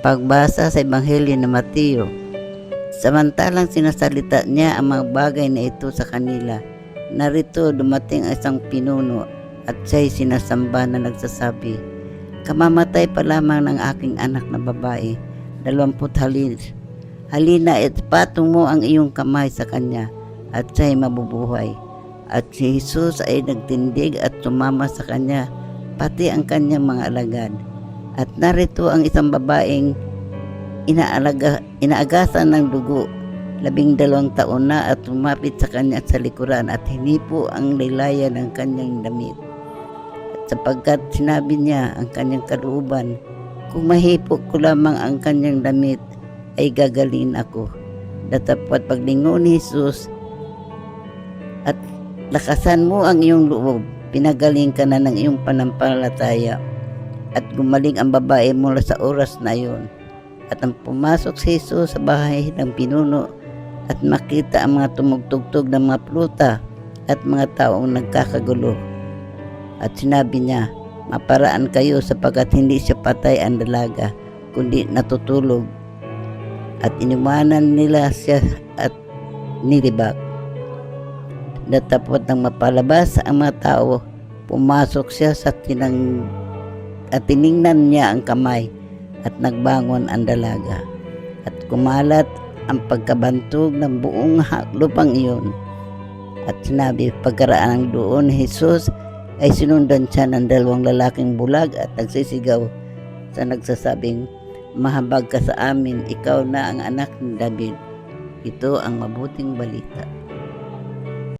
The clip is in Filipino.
Pagbasa sa Ebanghelyo ni Mateo. Samantalang sinasalita niya ang mga bagay na ito sa kanila, narito dumating ang isang pinuno at siya'y sinasamba na nagsasabi, "Kamamatay pa lamang ng aking anak na babae, 20 halis. Halina at patong mo ang iyong kamay sa kanya at siya'y mabubuhay." At si Jesus ay nagtindig at sumama sa kanya, pati ang kanyang mga alagad. At narito ang isang babaeng inaagasan ng dugo, 12 taon na, at lumapit sa kanya sa likuran at hinipo ang laylayan ng kanyang damit. At sapagkat sinabi niya ang kanyang kalooban, "Kung mahipo ko lamang ang kanyang damit, ay gagalin ako." Datapwat paglingon ni Jesus, "At lakasan mo ang iyong loob, pinagaling ka na ng iyong panampalataya." At gumaling ang babae mula sa oras na iyon. At ang pumasok si Jesus sa bahay ng pinuno at makita ang mga tumugtugtog ng mga pluta at mga taong nagkakagulo. At sinabi niya, "Maparaan kayo sapagkat hindi siya patay ang dalaga, kundi natutulog." At iniwanan nila siya at nilibak. Datapwat nang mapalabas ang mga tao, pumasok siya sa tiningnan niya ang kamay at nagbangon ang dalaga. At kumalat ang pagkabantog ng buong lupang iyon. At sinabi, pagkaraan ng doon ni Jesus ay sinundan siya ng 2 lalaking bulag at nagsisigaw sa nagsasabing, "Mahabag ka sa amin, ikaw na ang anak ni David." Ito ang mabuting balita.